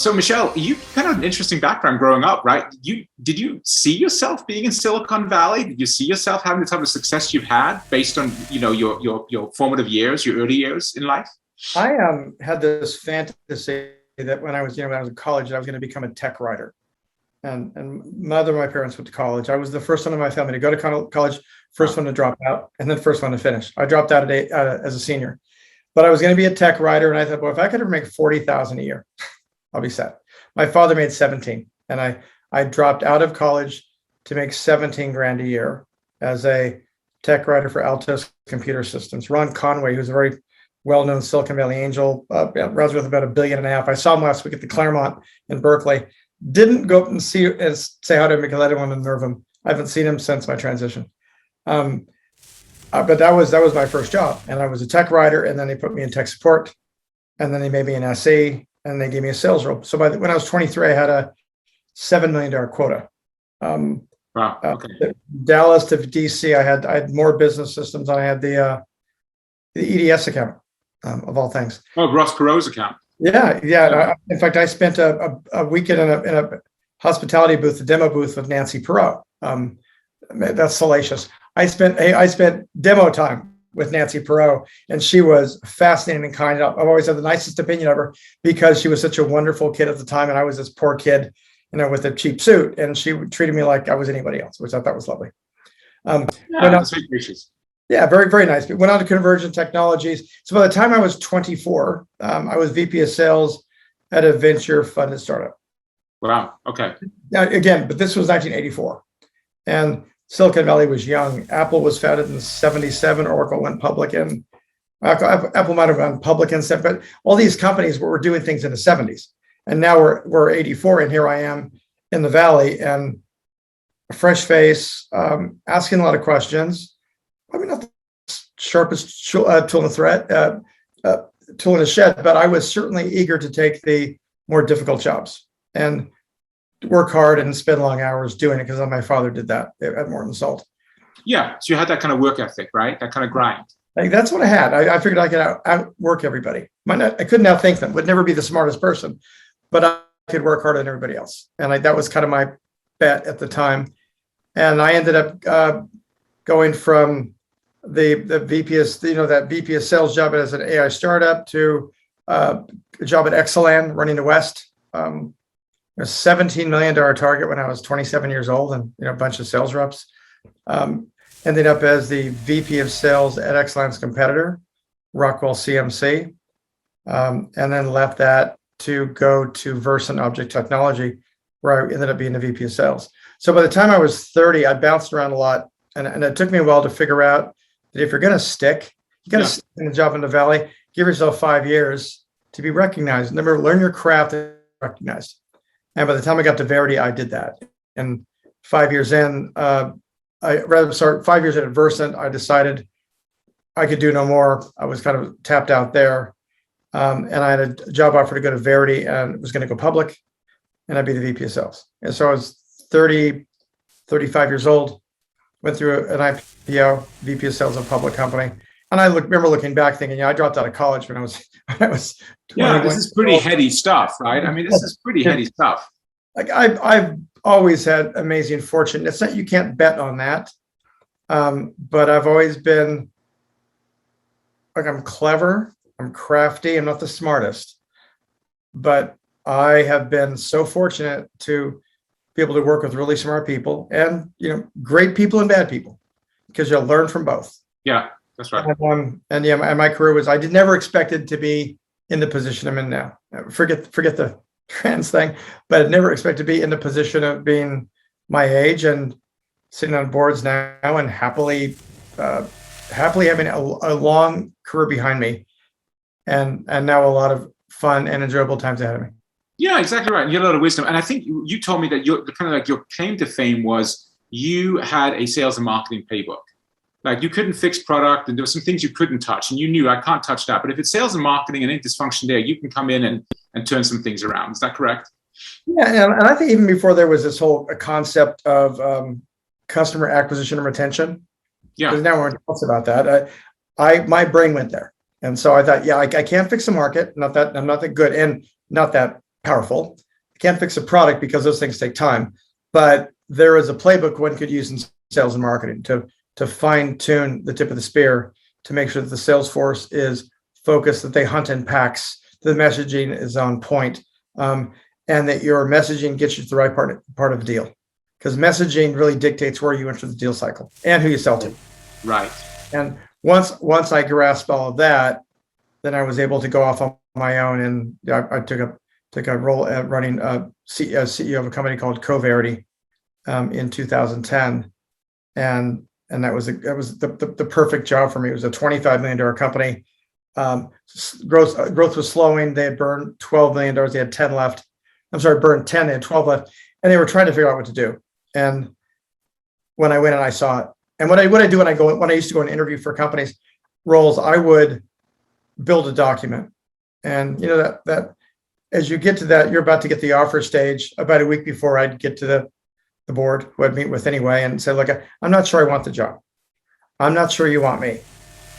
So Michelle, you kind of an interesting background growing up, right? Did you see yourself being in Silicon Valley? Did you see yourself having the type of success you've had based on your formative years, your early years in life? I had this fantasy that when I was in college, I was going to become a tech writer. And neither of my parents went to college. I was the first one in my family to go to college, first one to drop out, and then first one to finish. I dropped out as a senior, but I was going to be a tech writer, and I thought, well, if I could ever make 40,000 a year, I'll be set. My father made 17, and I dropped out of college to make 17 grand a year as a tech writer for Altos Computer Systems. Ron Conway, who's a very well-known Silicon Valley angel, runs with about $1.5 billion. I saw him last week at the Claremont in Berkeley. Didn't go up and say hi to him because I didn't want to nerve him. I haven't seen him since my transition. But that was my first job, and I was a tech writer, and then they put me in tech support, and then they made me an SE, and they gave me a sales role. So when I was 23, I had a $7 million quota. Wow. Okay. Dallas to DC, I had more business systems. I had the EDS account of all things. Oh, Ross Perot's account. Yeah. In fact, I spent a weekend in a hospitality booth, a demo booth with Nancy Perot. That's salacious. I spent demo time with Nancy Perot, and she was fascinating and kind. I've always had the nicest opinion of her because she was such a wonderful kid at the time, and I was this poor kid, with a cheap suit, and she treated me like I was anybody else, which I thought was lovely. That's very gracious. Yeah, very, very nice. We went on to Convergent Technologies. So by the time I was 24, I was VP of sales at a venture funded startup. Wow. Okay. Now, again, but this was 1984. And Silicon Valley was young. Apple was founded in 77. Oracle went public in, Apple might have gone public in, but all these companies were doing things in the 70s. And now we're 84, and here I am in the Valley, and a fresh face, asking a lot of questions. Probably not the sharpest tool in the shed, but I was certainly eager to take the more difficult jobs and work hard and spend long hours doing it because my father did that at Morton Salt. Yeah, so you had that kind of work ethic, right? That kind of grind. That's what I had. I figured I could outwork everybody. I couldn't outthink them. Would never be the smartest person, but I could work harder than everybody else. And that was kind of my bet at the time. And I ended up going from the VP of, that VP of sales job as an AI startup to a job at Exelan running the West. A $17 million target when I was 27 years old, and a bunch of sales reps. Ended up as the VP of sales at Exelan's competitor, Rockwell CMC, and then left that to go to Versant Object Technology, where I ended up being the VP of sales. So by the time I was 30, I bounced around a lot, and it took me a while to figure out that if you're going to stick, you got to stick in the job in the Valley. Give yourself 5 years to be recognized. Remember, learn your craft and recognized. And by the time I got to Verity, I did that. And 5 years in, 5 years in at Versant, I decided I could do no more. I was kind of tapped out there. And I had a job offer to go to Verity, and it was going to go public, and I'd be the VP of sales. And so I was 35 years old, went through an IPO, VP of sales of a public company. And I remember looking back thinking, I dropped out of college when I was 21. This is pretty heady stuff, right? I mean, this is pretty heady stuff. Like I've always had amazing fortune. It's not, you can't bet on that. But I've always been I'm clever, I'm crafty, I'm not the smartest, but I have been so fortunate to be able to work with really smart people and, great people and bad people, because you'll learn from both. Yeah. That's right. And my career was, never expected to be in the position I'm in now. Forget the trans thing, but I never expected to be in the position of being my age and sitting on boards now and happily having a long career behind me, and now a lot of fun and enjoyable times ahead of me. Yeah, exactly right. You had a lot of wisdom, and I think you told me that your claim to fame was you had a sales and marketing playbook. Like, you couldn't fix product, and there were some things you couldn't touch, and you knew, I can't touch that. But if it's sales and marketing and any dysfunction there, you can come in and turn some things around. Is that correct? Yeah, and I think even before there was this whole concept of customer acquisition and retention. Yeah. Because now we're talking about that. My brain went there, and so I thought, I can't fix the market. I'm not that good, and not that powerful. I can't fix a product because those things take time, but there is a playbook one could use in sales and marketing to fine tune the tip of the spear to make sure that the sales force is focused, that they hunt in packs, the messaging is on point, and that your messaging gets you to the right part of the deal. Because messaging really dictates where you enter the deal cycle and who you sell to. Right. And once I grasped all of that, then I was able to go off on my own, and I took a role at running CEO of a company called Coverity in 2010, and that was the perfect job for me. It was a $25 million company. Growth was slowing. They had burned $12 million. They had 10 left. I'm sorry, burned 10. They had 12 left, and they were trying to figure out what to do. And when I went and I saw it, and what I do when I used to go and interview for companies roles, I would build a document, and that as you get to that, you're about to get the offer stage. About a week before, I'd get to the board, who I'd meet with anyway, and say, look, I'm not sure I want the job. I'm not sure you want me,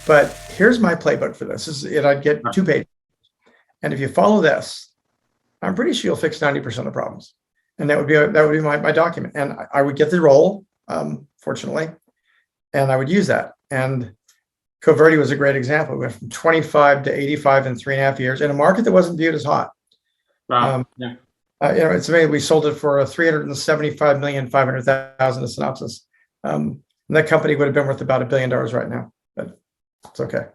but here's my playbook for this. I'd get 2 pages, and if you follow this, I'm pretty sure you'll fix 90% of problems. And that would be my document. And I would get the role, fortunately, and I would use that. And Coverity was a great example. We went from 25 to 85 in 3.5 years in a market that wasn't viewed as hot. Wow. Yeah. It's amazing. We sold it for $375,500,000 to Synopsys. And that company would have been worth about $1 billion right now, but it's okay.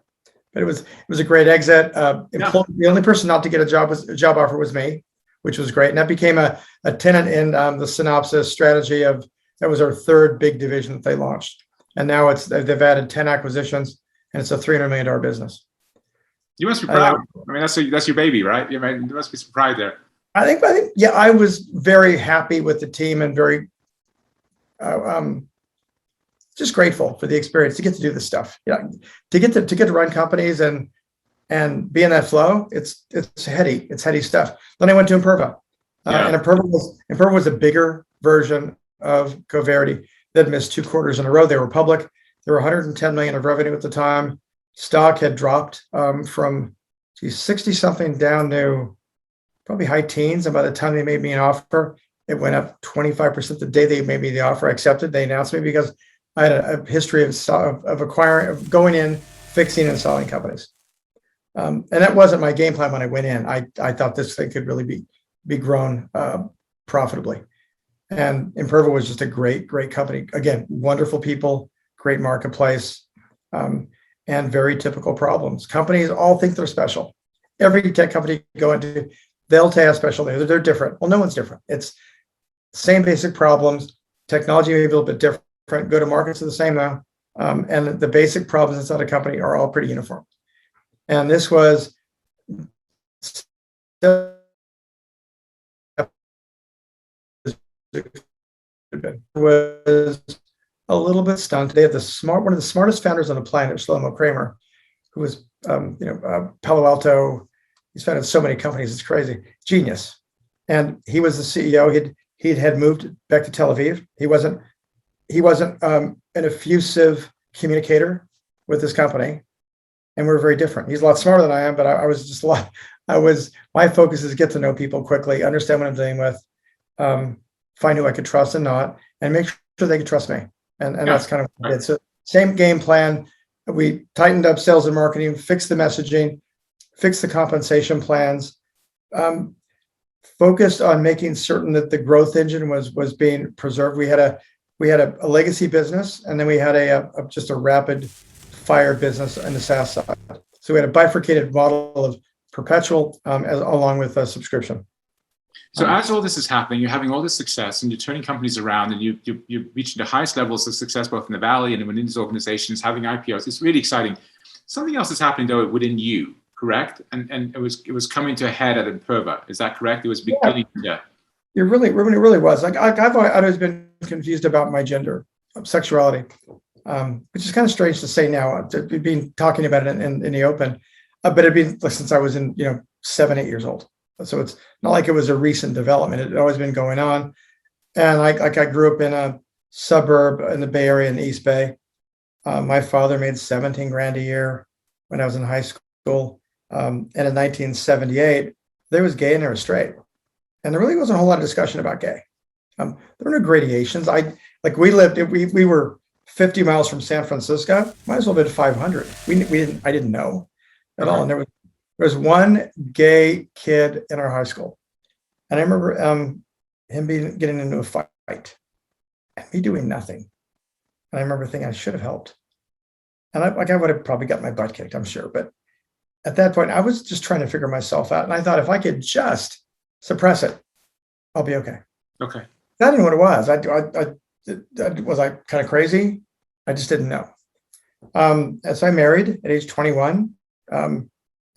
But it was a great exit. The only person not to get a job offer was me, which was great. And that became a tenet in the Synopsys strategy that was our 3rd big division that they launched. And now they've added 10 acquisitions, and it's a $300 million business. You must be proud. I mean, that's your baby, right? You must be some pride there. I think, yeah, I was very happy with the team and very just grateful for the experience to get to do this stuff. To get to run companies and be in that flow. It's heady stuff. Then I went to Imperva, and Imperva was a bigger version of Coverity that missed 2 quarters in a row. They were public. There were 110 million of revenue at the time. Stock had dropped from 60 something down to probably high teens. And by the time they made me an offer, it went up 25% the day they made me the offer. I accepted. They announced me because I had a history of acquiring, of going in, fixing and selling companies. And that wasn't my game plan when I went in. I thought this thing could really be grown profitably. And Imperva was just a great company. Again, wonderful people, great marketplace, and very typical problems. Companies all think they're special. Every tech company you go into, they'll tell you how special they are. They're different. Well, no one's different. It's same basic problems. Technology may be a little bit different. Go-to-markets are the same now. And the basic problems inside a company are all pretty uniform. And this was a little bit stunned. They had one of the smartest founders on the planet, Shlomo Kramer, who was Palo Alto. He's founded so many companies, it's crazy. Genius. And he was the CEO. He had moved back to Tel Aviv. He wasn't an effusive communicator with this company. And we're very different. He's a lot smarter than I am, but I was just my focus is get to know people quickly, understand what I'm dealing with, find who I could trust and not, and make sure they can trust me. And that's kind of what I did. So same game plan. We tightened up sales and marketing, fixed the messaging, fixed the compensation plans, focused on making certain that the growth engine was being preserved. We had a legacy business, and then we had just a rapid fire business in the SaaS side. So we had a bifurcated model of perpetual along with a subscription. So as all this is happening, you're having all this success and you're turning companies around, and you're reaching the highest levels of success both in the Valley and within these organizations, having IPOs. It's really exciting. Something else is happening though within you, correct? And it was coming to a head at Imperva. Is that correct? It was beginning to. It really was. Like I've always been confused about my gender, sexuality, which is kind of strange to say now. We've been talking about it in the open, but it'd been since I was in 7, 8 years old. So it's not like it was a recent development. It had always been going on. And I grew up in a suburb in the Bay Area in the East Bay. My father made 17 grand a year when I was in high school. And in 1978, there was gay and there was straight. And there really wasn't a whole lot of discussion about gay. There were no gradations. We were 50 miles from San Francisco. Might as well have been 500. I didn't know at all. And there was one gay kid in our high school. And I remember him getting into a fight and me doing nothing. And I remember thinking I should have helped. And I would have probably got my butt kicked, I'm sure. But at that point, I was just trying to figure myself out. And I thought if I could just suppress it, I'll be okay. Okay. I didn't know what it was. Was I kind of crazy? I just didn't know. As I married at age 21,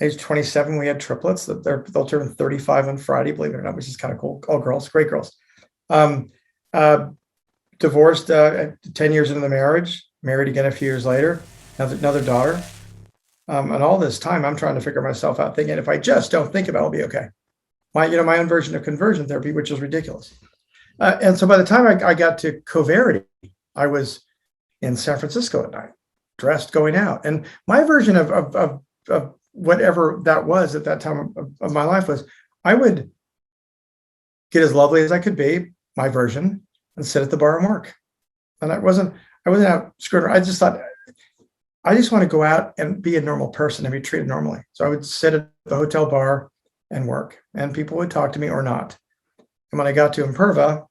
age 27, we had triplets. They'll turn 35 on Friday, believe it or not, which is kind of cool. All girls, great girls. Divorced 10 years into the marriage, married again a few years later, another daughter. And all this time, I'm trying to figure myself out, thinking if I just don't think about it, I'll be okay. My own version of conversion therapy, which is ridiculous. And so by the time I got to Coverity, I was in San Francisco at night, dressed, going out. And my version of whatever that was at that time of my life was I would get as lovely as I could be, my version, and sit at the bar and work. And I wasn't out screwing around. I just thought, I just want to go out and be a normal person and be treated normally. So I would sit at the hotel bar and work, and people would talk to me or not. And when I got to Imperva,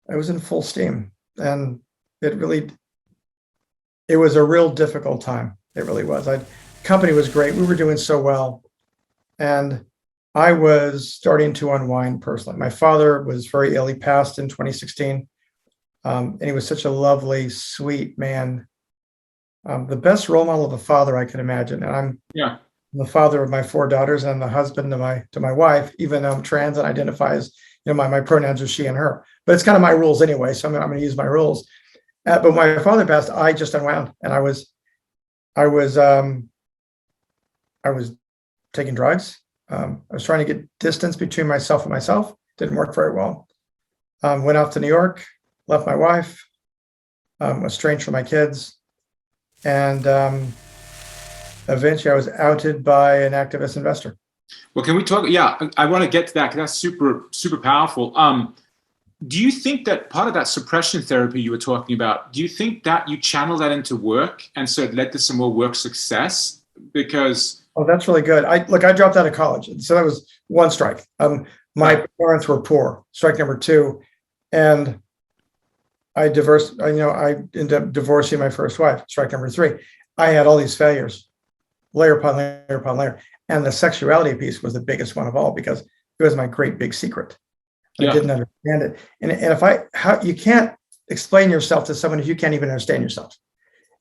I was in full steam. And it was a real difficult time. It really was. Company was great. We were doing so well. And I was starting to unwind personally. My father was very ill. He passed in 2016. And he was such a lovely, sweet man. The best role model of a father I can imagine. And I'm the father of my 4 daughters and the husband to my wife, even though I'm trans and identify as, my pronouns are she and her. But it's kind of my rules anyway, so I'm going to use my rules. But when my father passed, I just unwound, and I was taking drugs. I was trying to get distance between myself and myself. Didn't work very well. Went off to New York, left my wife, was estranged from my kids, and eventually I was outed by an activist investor. Well, can we talk? Yeah, I want to get to that because that's super, super powerful. Do you think that part of that suppression therapy you were talking about, do you think that you channel that into work and so it led to some more work success? Because that's really good. I dropped out of college, so that was one strike. My parents were poor. Strike number 2, and I ended up divorcing my first wife. Strike number 3. I had all these failures, layer upon layer upon layer, and the sexuality piece was the biggest one of all because it was my great big secret. I didn't understand it, and you can't explain yourself to someone if you can't even understand yourself.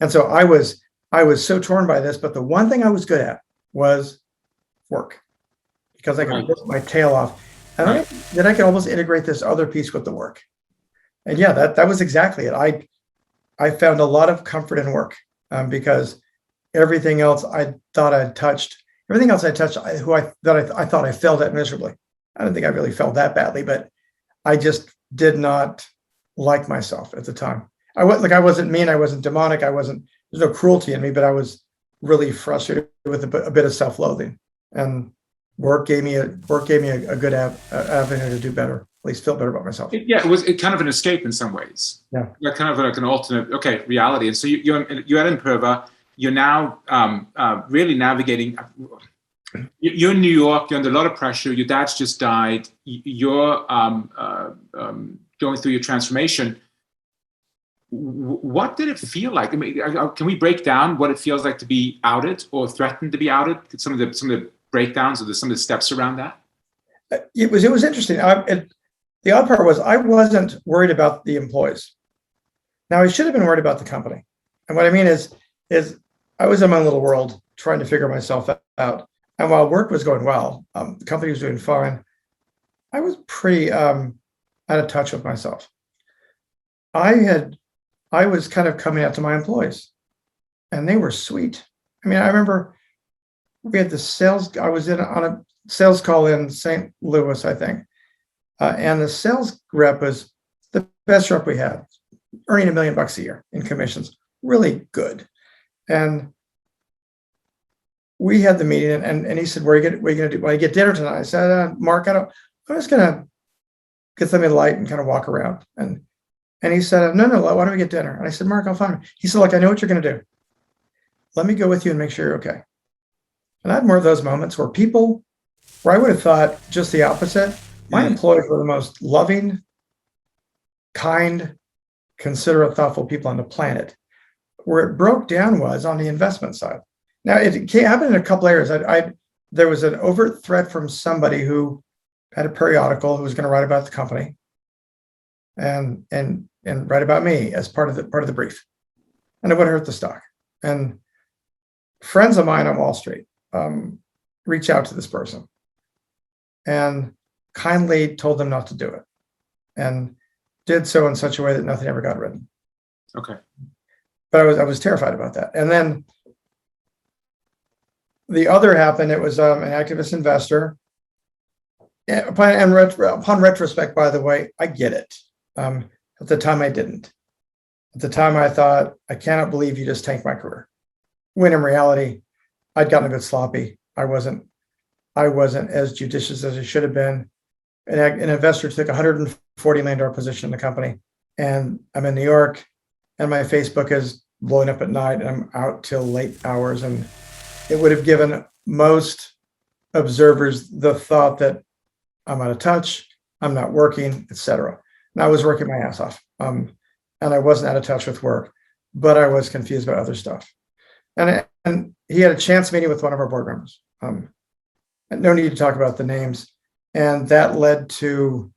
And so I was so torn by this, but the one thing I was good at was work, because I could work my tail off, and then I could almost integrate this other piece with the work. And that was exactly it. I found a lot of comfort in work because everything else I thought I touched, I thought I failed at miserably. I don't think I really felt that badly, but I just did not like myself at the time. I wasn't mean, I wasn't demonic, there's no cruelty in me, but I was really frustrated with a bit of self-loathing. And work gave me a good avenue to do better, at least feel better about myself. It was kind of an escape in some ways. Yeah. Kind of like an alternate, reality. And so you're at Imperva, you're now really navigating. You're in New York, you're under a lot of pressure, your dad's just died, you're going through your transformation. What did it feel like? I mean, can we break down what it feels like to be outed or threatened to be outed? Some of the breakdowns or some of the steps around that? It was interesting. The odd part was I wasn't worried about the employees. Now, I should have been worried about the company. And what I mean is I was in my little world trying to figure myself out. And while work was going well, the company was doing fine, I was pretty out of touch with myself. I was kind of coming out to my employees, and they were sweet. I mean, I remember we had I was on a sales call in St. Louis, I think. And the sales rep was the best rep we had, earning $1 million a year in commissions, really good. And we had the meeting, and he said, "What are you going to do? Well, I get dinner tonight." I said, "Mark, I'm just going to get something light and kind of walk around. And he said, no, why don't we get dinner? And I said, Mark, I'll find him. He said, look, I know what you're going to do. Let me go with you and make sure you're okay. And I had more of those moments where I would have thought just the opposite. My employees were the most loving, kind, considerate, thoughtful people on the planet. Where it broke down was on the investment side. Now, it happened in a couple areas. There was an overt threat from somebody who had a periodical who was going to write about the company and write about me as part of the brief. And it would hurt the stock. And friends of mine on Wall Street reached out to this person and kindly told them not to do it, and did so in such a way that nothing ever got written. Okay. But I was terrified about that. And then the other happened. It was an activist investor. Upon retrospect, by the way, I get it. At the time, I didn't. At the time, I thought, I cannot believe you just tanked my career. When in reality, I'd gotten a bit sloppy. I wasn't as judicious as I should have been. An investor took a $140 million position in the company, and I'm in New York, and my Facebook is blowing up at night, and I'm out till late hours, and it would have given most observers the thought that I'm out of touch, I'm not working, etc. And I was working my ass off, and I wasn't out of touch with work, but I was confused about other stuff. And he had a chance meeting with one of our board members. No need to talk about the names. And that led to,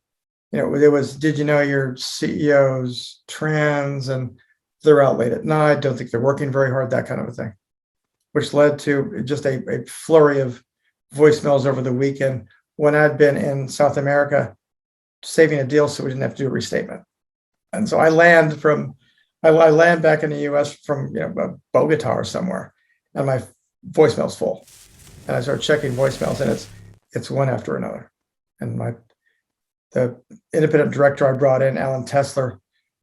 it was, did you know your CEO's trans and they're out late at night, don't think they're working very hard, that kind of a thing, which led to just a flurry of voicemails over the weekend when I'd been in South America saving a deal so we didn't have to do a restatement. And so I land back in the US from Bogota or somewhere, and my voicemail's full. And I start checking voicemails, and it's one after another. And the independent director I brought in, Alan Tesler,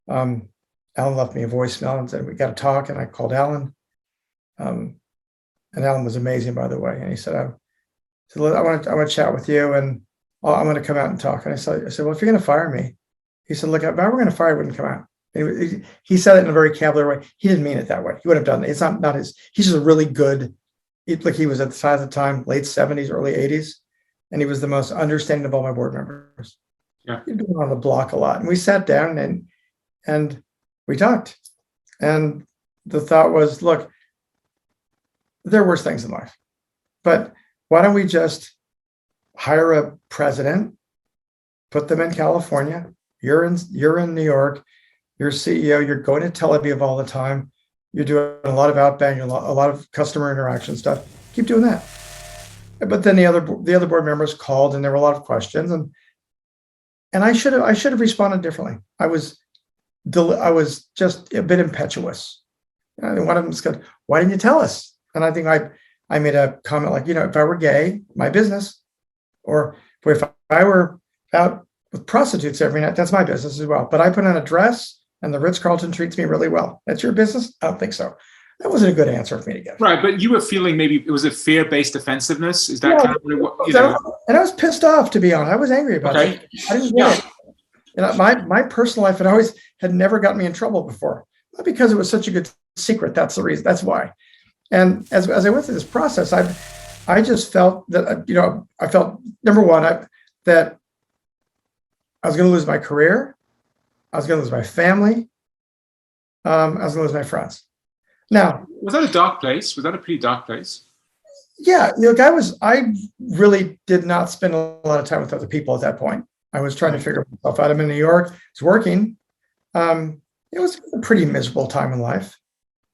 Alan left me a voicemail and said, we got to talk. And I called Alan. And Alan was amazing, by the way. And he said, I want to chat with you, and I'm going to come out and talk. And I said, well, if you're going to fire me, he said, look, if I were going to fire, I wouldn't come out. He said it in a very cavalier way. He didn't mean it that way. He wouldn't have done it. It's not his. He's just a really good. He was at the size of the time, late 70s, early 80s, and he was the most understanding of all my board members. Yeah, he'd been on the block a lot, and we sat down and we talked. And the thought was, look, there are worse things in life, but why don't we just hire a president, put them in California? You're in New York. You're CEO. You're going to Tel Aviv all the time. You're doing a lot of outbound, a lot of customer interaction stuff. Keep doing that. But then the other board members called, and there were a lot of questions, and I should have responded differently. I was just a bit impetuous. And one of them said, "Why didn't you tell us?" And I think I made a comment like, if I were gay, my business, or if I were out with prostitutes every night, that's my business as well. But I put on a dress, and the Ritz-Carlton treats me really well. That's your business? I don't think so. That wasn't a good answer for me to give. Right, but you were feeling maybe it was a fear-based defensiveness. Is that kind of what? And I was pissed off, to be honest. I was angry about it. I didn't get it. My personal life had never gotten me in trouble before. Not because it was such a good secret. That's the reason. That's why. And as I went through this process, I just felt that I felt, number one, that I was going to lose my career. I was going to lose my family. I was going to lose my friends. Now, was that a dark place? Was that a pretty dark place? Yeah, I really did not spend a lot of time with other people at that point. I was trying to figure myself out. I'm in New York. It's working. It was a pretty miserable time in life.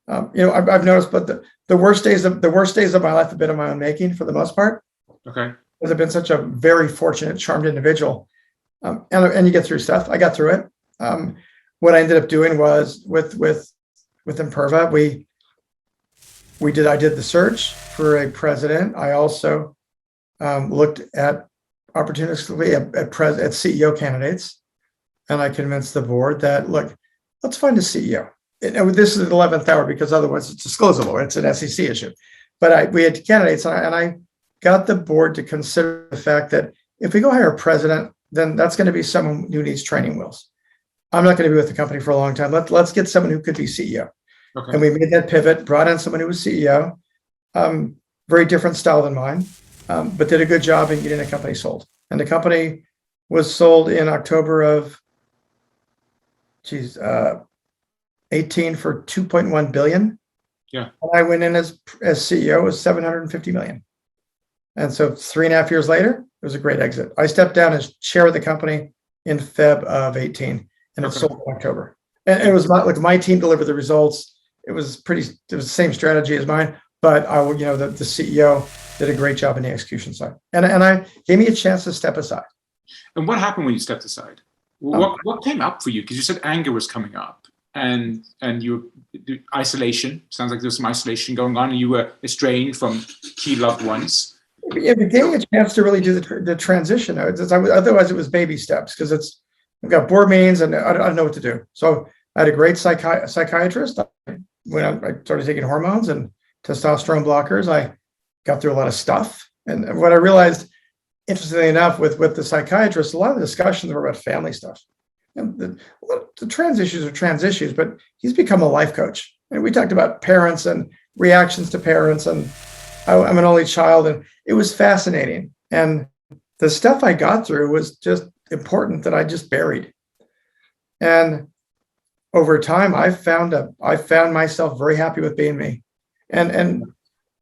I've noticed, but the worst days of my life have been of my own making for the most part. Okay. Because I've been such a very fortunate, charmed individual, and you get through stuff. I got through it. What I ended up doing was with Imperva, I did the search for a president. I also looked at opportunistically at CEO candidates, and I convinced the board that, look, let's find a CEO. And this is the 11th hour because otherwise it's disclosable. It's an SEC issue. But we had candidates, and I got the board to consider the fact that if we go hire a president, then that's going to be someone who needs training wheels. I'm not going to be with the company for a long time. Let's get someone who could be CEO. Okay. And we made that pivot, brought in someone who was CEO, very different style than mine, but did a good job in getting the company sold. And the company was sold in October of 18 for 2.1 billion. Yeah. And I went in as CEO with 750 million. And so 3.5 years later, it was a great exit. I stepped down as chair of the company in Feb of 18, and it sold in October. And it was my team delivered the results. It was the same strategy as mine, but the CEO did a great job in the execution side. And I gave me a chance to step aside. And what happened when you stepped aside? What came up for you? Because you said anger was coming up, and you isolation. Sounds like there was some isolation going on, and you were estranged from key loved ones. It gave me a chance to really do the transition. Otherwise, it was baby steps because we've got board meetings and I don't know what to do. So I had a great psychiatrist. When I started taking hormones and testosterone blockers, I got through a lot of stuff. And what I realized, interestingly enough, with the psychiatrist, a lot of the discussions were about family stuff. And the trans issues are trans issues, but he's become a life coach. And we talked about parents and reactions to parents, and I'm an only child, and it was fascinating. And the stuff I got through was just important that I just buried. And over time, I found myself very happy with being me. And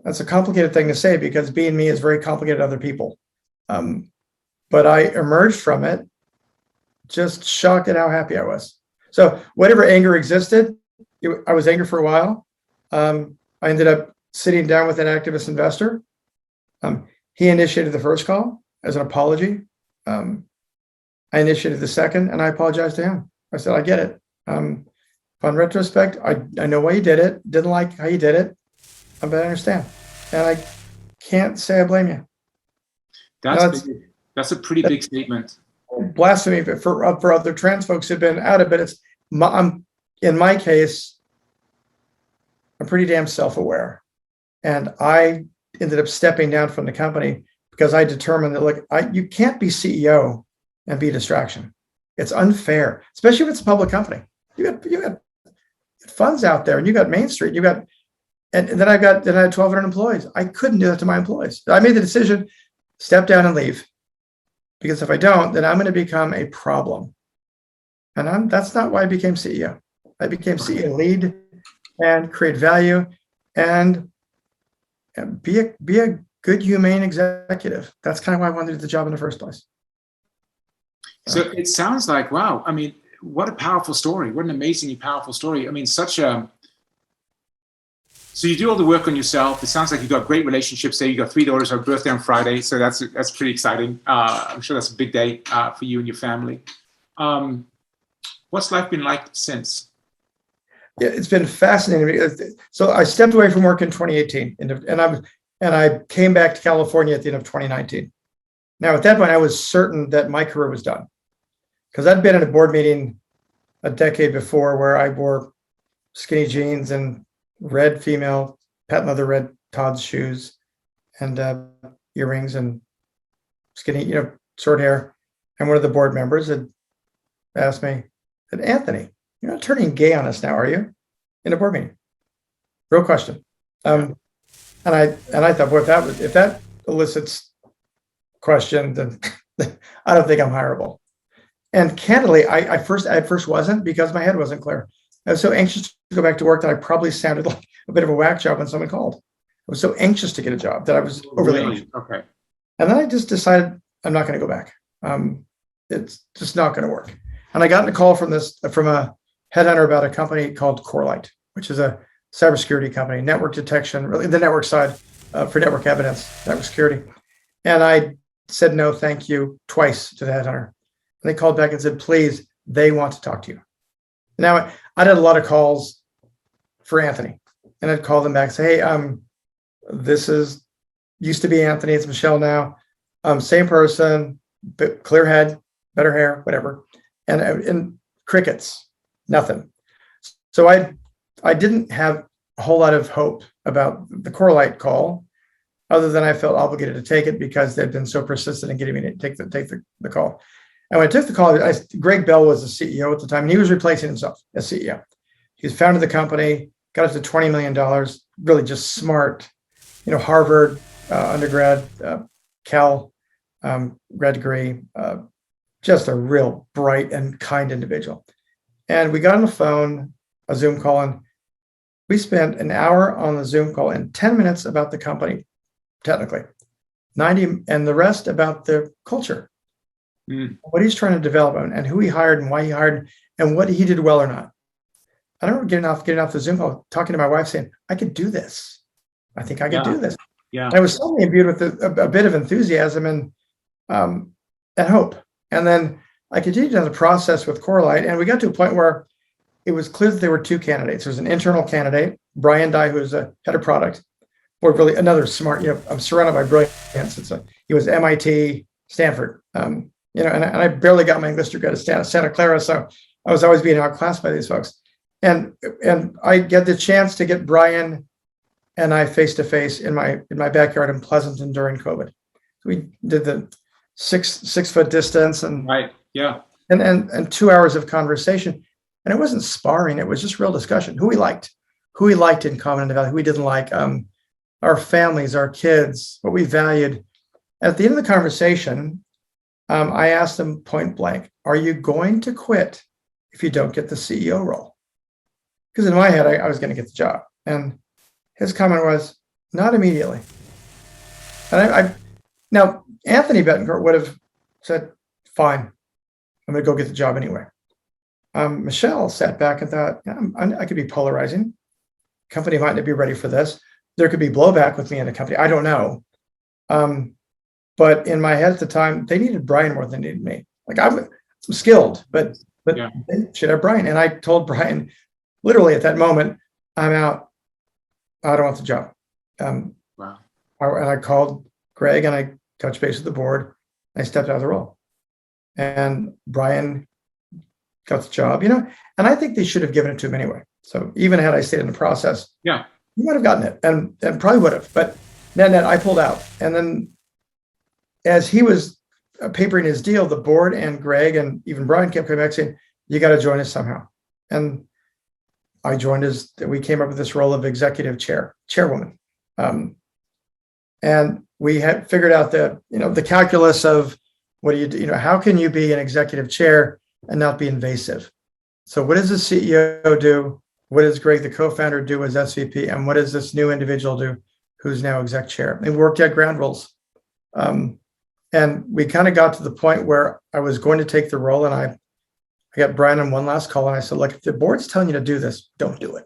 that's a complicated thing to say because being me is very complicated to other people. But I emerged from it just shocked at how happy I was. So whatever anger existed, I was angry for a while. I ended up sitting down with an activist investor. He initiated the first call as an apology. I initiated the second, and I apologized to him. I said, I get it. On retrospect, I know why you did it. Didn't like how you did it, but I understand. And I can't say I blame you. That's a pretty big statement. Blasphemy for other trans folks who've been out of it. In my case, I'm pretty damn self-aware. And I ended up stepping down from the company because I determined that, you can't be CEO and be a distraction. It's unfair, especially if it's a public company. You got funds out there, and you got Main Street, and then I had 1,200 employees. I couldn't do that to my employees. I made the decision, step down and leave, because if I don't, then I'm going to become a problem. And that's not why I became CEO. I became CEO, lead and create value and be a good, humane executive. That's kind of why I wanted to do the job in the first place. So it sounds like, wow. I mean, what a powerful story. What an amazingly powerful story. I mean, so you do all the work on yourself. It sounds like you've got great relationships there. You got 3 daughters, her birthday on Friday. So that's pretty exciting. I'm sure that's a big day for you and your family. What's life been like since? Yeah, it's been fascinating. So I stepped away from work in 2018, and I came back to California at the end of 2019. Now, at that point, I was certain that my career was done, because I'd been in a board meeting a decade before where I wore skinny jeans and red female patent leather red Todd's shoes and earrings and skinny, short hair. And one of the board members had asked me, said, Anthony, you're not turning gay on us now, are you? In a board meeting. Real question. And I thought, boy, if that elicits question, then I don't think I'm hireable. And candidly, I at first wasn't, because my head wasn't clear. I was so anxious to go back to work that I probably sounded like a bit of a whack job when someone called. I was so anxious to get a job that I was overly anxious. Okay. And then I just decided I'm not going to go back. It's just not going to work. And I got a call from a headhunter about a company called Corelight, which is a cybersecurity company, network detection, really the network side for network evidence, network security. And I said no, thank you, twice to the headhunter. And they called back and said, please, they want to talk to you. Now, I did a lot of calls for Anthony, and I'd call them back and say, hey, this used to be Anthony, it's Michele now. Same person, but clear head, better hair, whatever. And crickets, nothing. So I didn't have a whole lot of hope about the Corelight call, other than I felt obligated to take it because they'd been so persistent in getting me to take the call. And when I took the call, Greg Bell was the CEO at the time, and he was replacing himself as CEO. He's founded the company, got it to $20 million, really just smart, Harvard undergrad, Cal grad degree, just a real bright and kind individual. And we got on the phone, a Zoom call, and we spent an hour on the Zoom call and 10 minutes about the company, technically, 90, and the rest about the culture, what he's trying to develop and who he hired and why he hired and what he did well or not. I don't remember getting off the Zoom call, talking to my wife saying, I could do this. I think I could do this. Yeah. And I was suddenly imbued with a bit of enthusiasm and hope. And then I continued on the process with Corelight, and we got to a point where it was clear that there were two candidates. There was an internal candidate, Brian Dye, who was a head of product, or really another smart, I'm surrounded by brilliance. He was MIT, Stanford, and I barely got my English degree at Santa Clara, so I was always being outclassed by these folks. And I get the chance to get Brian and I face to face in my backyard in Pleasanton during COVID. We did the six foot distance and right, yeah, and 2 hours of conversation, and it wasn't sparring; it was just real discussion. Who we liked in common in the valley, who we didn't like, our families, our kids, what we valued. At the end of the conversation, I asked him point blank, "Are you going to quit if you don't get the CEO role?" Because in my head, I was going to get the job, and his comment was, "Not immediately." And now Anthony Bettencourt would have said, "Fine, I'm going to go get the job anyway." Michele sat back and thought, I could be polarizing. Company might not be ready for this. There could be blowback with me in the company. I don't know. But in my head at the time, they needed Brian more than they needed me. Like I'm skilled, but yeah, they should have Brian. And I told Brian, literally at that moment, I'm out. I don't want the job. Wow. And I called Greg and I touched base with the board. I stepped out of the role. And Brian got the job, and I think they should have given it to him anyway. So even had I stayed in the process, yeah, he might have gotten it and probably would have. But net, I pulled out. And then as he was papering his deal, the board and Greg and even Brian kept coming back saying, "You got to join us somehow." And I joined we came up with this role of executive chairwoman. And we had figured out the calculus of what do you do, how can you be an executive chair and not be invasive? So what does the CEO do? What does Greg, the co-founder, do as SVP? And what does this new individual do who's now exec chair? They worked at ground rules. And we kind of got to the point where I was going to take the role, and I got Brian on one last call, and I said, "Look, if the board's telling you to do this, don't do it.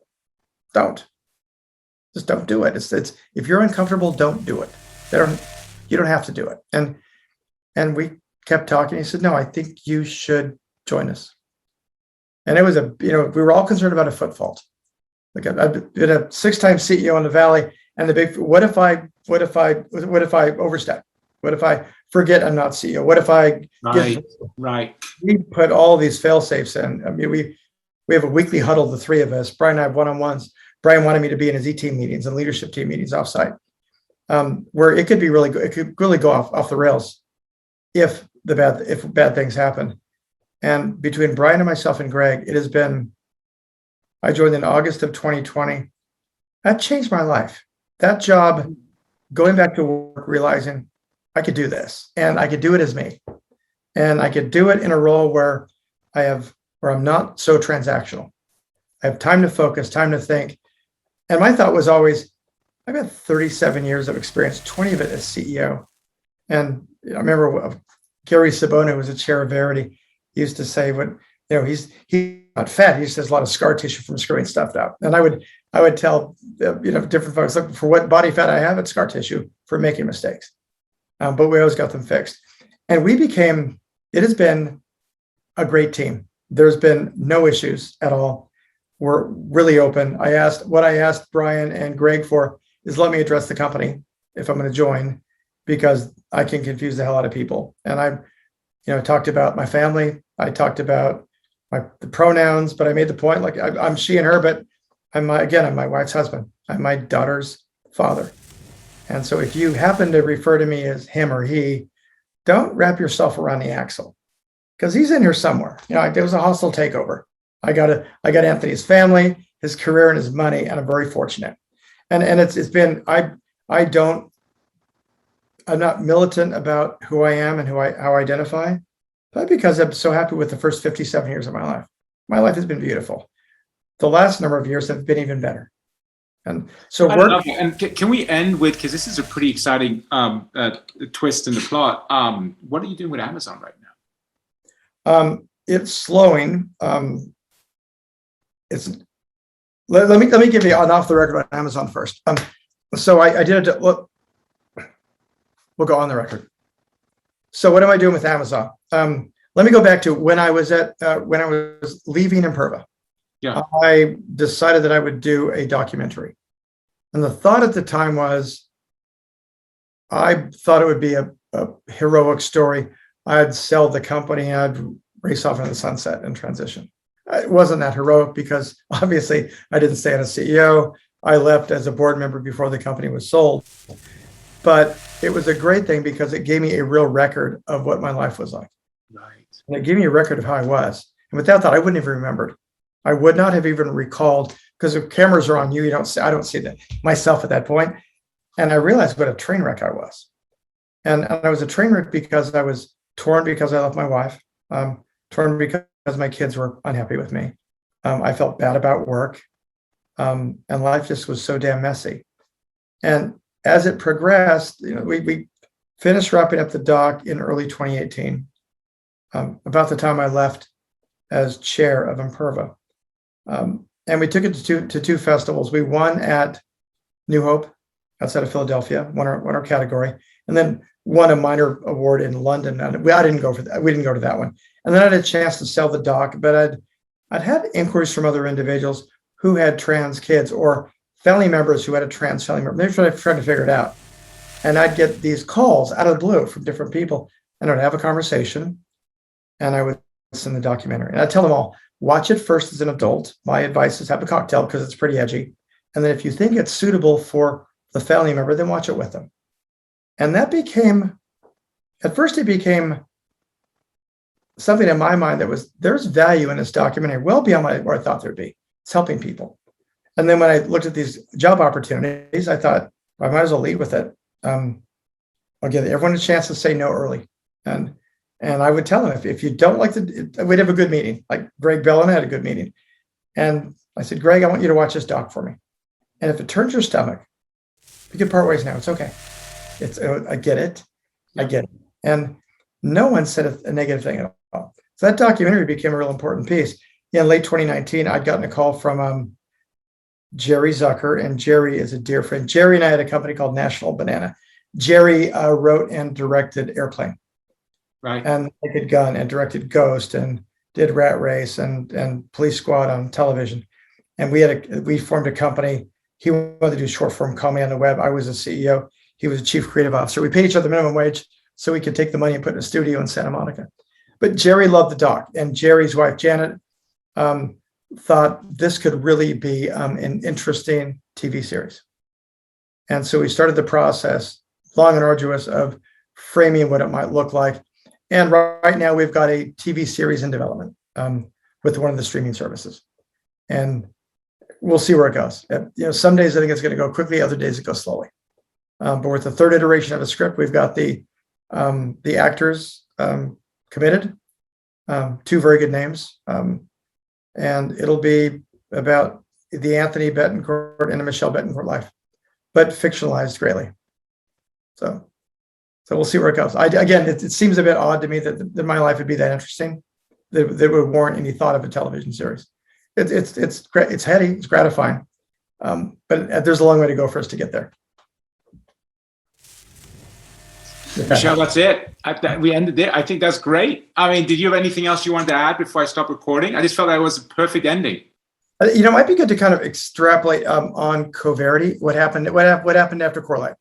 Just don't do it. It's if you're uncomfortable, don't do it. You don't have to do it." And we kept talking. He said, "No, I think you should join us." And it was we were all concerned about a foot fault. Like I've been a 6-time CEO in the Valley, and the big, what if I overstep? What if I forget I'm not CEO? What if I right? We put all these fail safes in. I mean, we have a weekly huddle, the three of us. Brian and I have one-on-ones. Brian wanted me to be in his E-team meetings and leadership team meetings offsite, where it could be really good. It could really go off the rails if bad things happen. And between Brian and myself and Greg, it has been. I joined in August of 2020. That changed my life. That job, going back to work, realizing I could do this, and I could do it as me, and I could do it in a role where I'm not so transactional. I have time to focus, time to think. And my thought was always, I've got 37 years of experience, 20 of it as CEO. And I remember Gary Sabona, who was the chair of Verity, used to say, he's not fat, he just has a lot of scar tissue from screwing stuff up. And I would tell different folks, look, for what body fat I have, it's scar tissue for making mistakes. But we always got them fixed. And it has been a great team. There's been no issues at all. We're really open. What I asked Brian and Greg for is let me address the company if I'm going to join, because I can confuse the hell out of people. And I talked about my family. I talked about the pronouns, but I made the point, like I'm she and her, but I'm my wife's husband. I'm my daughter's father. And so if you happen to refer to me as him or he, don't wrap yourself around the axle. because he's in here somewhere. There was a hostile takeover. I got Anthony's family, his career, and his money, and I'm very fortunate. And it's been I'm not militant about who I am and how I identify, but because I'm so happy with the first 57 years of my life. My life has been beautiful. The last number of years have been even better. And so and can we end with, because this is a pretty exciting twist in the plot. What are you doing with Amazon right now? It's slowing. Let me give you an off the record on Amazon first. So I did it. Look, we'll go on the record. So what am I doing with Amazon? Let me go back to when I was leaving Imperva. Yeah. I decided that I would do a documentary. And the thought at the time was, I thought it would be a heroic story. I'd sell the company, I'd race off into the sunset and transition. It wasn't that heroic because obviously I didn't stay as CEO. I left as a board member before the company was sold. But it was a great thing because it gave me a real record of what my life was like. Right. And it gave me a record of how I was. And without that, I wouldn't have remembered. I would not have even recalled, because if cameras are on you, I don't see that myself at that point. And I realized what a train wreck I was. And I was a train wreck because I was torn because I left my wife, torn because my kids were unhappy with me. I felt bad about work. And life just was so damn messy. And as it progressed, we finished wrapping up the doc in early 2018, about the time I left as chair of Imperva. And we took it to two festivals. We won at New Hope outside of Philadelphia, won our category, and then won a minor award in London. I didn't go for that. We didn't go to that one. And then I had a chance to sell the doc, but I'd had inquiries from other individuals who had trans kids or family members who had a trans family member. They were trying to figure it out. And I'd get these calls out of the blue from different people, and I'd have a conversation, and I would listen to the documentary. And I'd tell them all, watch it first as an adult. My advice is have a cocktail because it's pretty edgy. And then if you think it's suitable for the family member, then watch it with them. And that became, at first it became something in my mind that was, there's value in this documentary, well beyond where I thought there'd be. It's helping people. And then when I looked at these job opportunities, I thought, I might as well lead with it. I'll give everyone a chance to say no early. And I would tell them, if you don't like we'd have a good meeting. Like Greg Bell and I had a good meeting. And I said, Greg, I want you to watch this doc for me. And if it turns your stomach, we can part ways now. It's okay. I get it. I get it. And no one said a negative thing at all. So that documentary became a real important piece. In late 2019, I'd gotten a call from Jerry Zucker, and Jerry is a dear friend. Jerry and I had a company called National Banana. Jerry wrote and directed Airplane. Right. And Naked Gun and directed Ghost and did Rat Race and Police Squad on television. And we formed a company. He wanted to do short form comedy on the web. I was a CEO. He was a chief creative officer. We paid each other minimum wage so we could take the money and put it in a studio in Santa Monica. But Jerry loved the doc, and Jerry's wife, Janet, thought this could really be an interesting TV series. And so we started the process, long and arduous, of framing what it might look like. And right now we've got a TV series in development with one of the streaming services. And we'll see where it goes. Some days I think it's going to go quickly, other days it goes slowly. But with the third iteration of a script, we've got the actors committed, two very good names. And it'll be about the Anthony Bettencourt and the Michele Bettencourt life, but fictionalized greatly. So we'll see where it goes. It seems a bit odd to me that my life would be that interesting, that would warrant any thought of a television series. It's great. It's heady. It's gratifying. But there's a long way to go for us to get there. Michele, that's it. We ended there. I think that's great. I mean, did you have anything else you wanted to add before I stop recording? I just felt that was a perfect ending. It might be good to kind of extrapolate on Coverity. What happened after Corelight?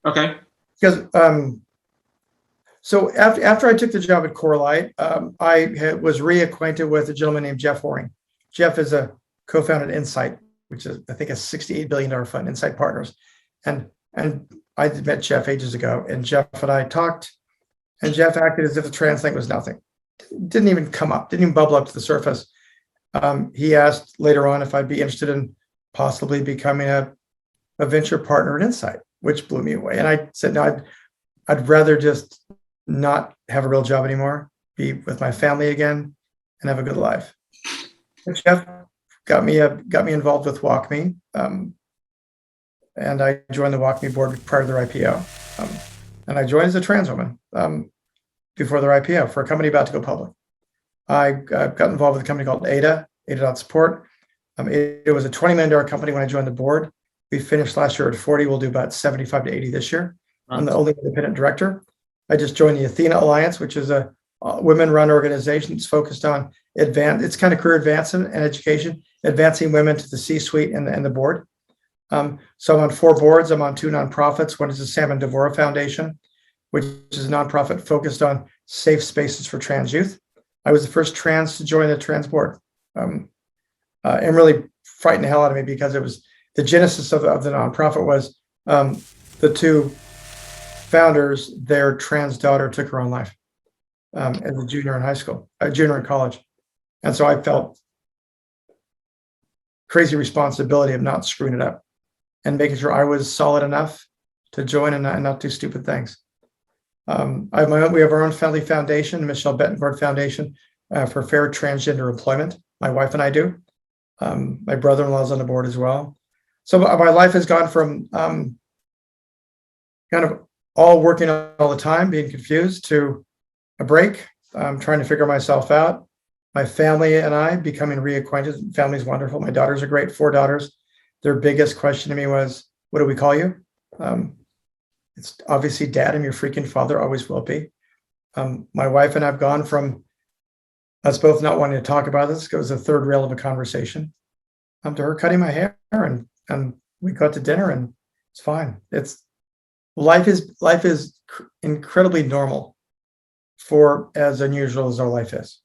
Okay. Because so after I took the job at Corelight, I was reacquainted with a gentleman named Jeff Horing. Jeff is a co-founded Insight, which is, I think, a $68 billion fund, Insight Partners. And I met Jeff ages ago, and Jeff and I talked, and Jeff acted as if the trans thing was nothing. didn't even come up, didn't even bubble up to the surface. He asked later on if I'd be interested in possibly becoming a venture partner at Insight, which blew me away. And I said, no, I'd rather just not have a real job anymore, be with my family again, and have a good life. And Jeff got me involved with WalkMe, and I joined the WalkMe board prior to their IPO. And I joined as a trans woman before their IPO for a company about to go public. I got involved with a company called Ada.Support. It was a $20 million company when I joined the board. We finished last year at 40. We'll do about 75 to 80 this year. I'm the only independent director. I just joined the Athena Alliance, which is a women-run organization that's focused on it's kind of career advancement and education, advancing women to the C-suite and the board. So I'm on 4 boards. I'm on 2 nonprofits. One is the Sam and Devora Foundation, which is a nonprofit focused on safe spaces for trans youth. I was the first trans to join the trans board. And really frightened the hell out of me because it was the genesis of the nonprofit was the 2 founders, their trans daughter took her own life as a junior in college. And so I felt crazy responsibility of not screwing it up and making sure I was solid enough to join and not do stupid things. We have our own family foundation, Michele Bettencourt Foundation, for fair transgender employment. My wife and I do. My brother-in-law is on the board as well. So my life has gone from kind of all working all the time, being confused, to a break, trying to figure myself out. My family and I becoming reacquainted. Family's wonderful. My daughters are great, 4 daughters. Their biggest question to me was, what do we call you? It's obviously Dad. I'm your freaking father, always will be. My wife and I have gone from us both not wanting to talk about this, it was the third rail of a conversation, to her cutting my hair, and we go out to dinner, and it's fine. Life is incredibly normal for as unusual as our life is.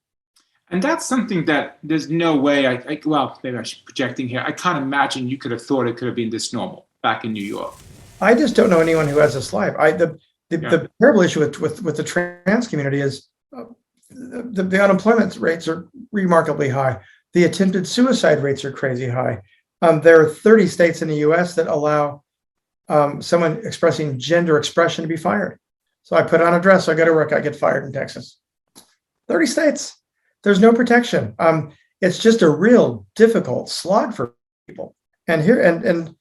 And that's something that there's no way well, maybe I'm projecting here. I can't imagine you could have thought it could have been this normal back in New York. I just don't know anyone who has this life. The terrible issue with the trans community is the unemployment rates are remarkably high. The attempted suicide rates are crazy high. There are 30 states in the U.S. that allow someone expressing gender expression to be fired. So I put on a dress, I go to work, I get fired in Texas. 30 states. There's no protection. It's just a real difficult slog for people. And here, and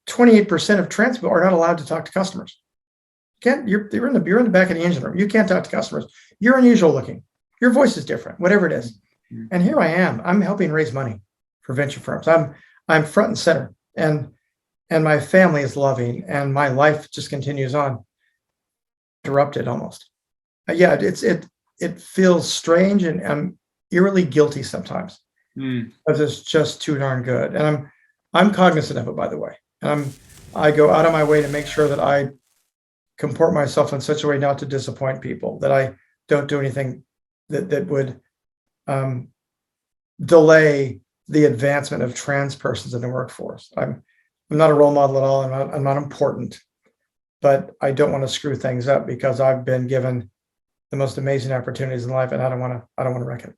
28% of trans people are not allowed to talk to customers. You're in the back of the engine room. You can't talk to customers. You're unusual looking. Your voice is different, whatever it is. Mm-hmm. And here I am. I'm helping raise money for venture firms. I'm front and center, and my family is loving, and my life just continues on, interrupted almost. It feels strange, and I'm eerily guilty sometimes because it's just too darn good. And I'm cognizant of it, by the way. And I go out of my way to make sure that I comport myself in such a way not to disappoint people, that I don't do anything that would delay the advancement of trans persons in the workforce. I'm not a role model at all. I'm not important, but I don't want to screw things up because I've been given the most amazing opportunities in life, and I don't want to wreck it.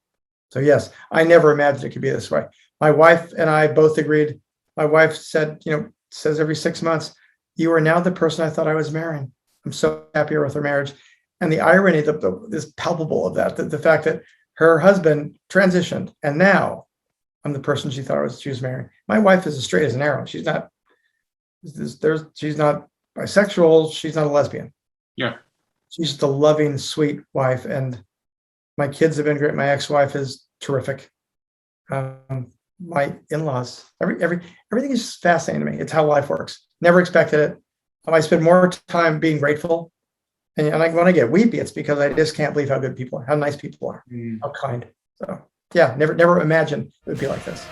So yes, I never imagined it could be this way. My wife and I both agreed. My wife said, says every 6 months, "You are now the person I thought I was marrying." I'm so happier with her marriage. And the irony is palpable of that, the fact that her husband transitioned, and now I'm the person she thought she was marrying. My wife is as straight as an arrow. She's not bisexual. She's not a lesbian. Yeah. She's just a loving, sweet wife. And my kids have been great. My ex-wife is terrific. My in-laws, everything is just fascinating to me. It's how life works. Never expected it. I spend more time being grateful. And when I get weepy, it's because I just can't believe how good people are, how nice people are, how kind. So yeah, never imagined it would be like this.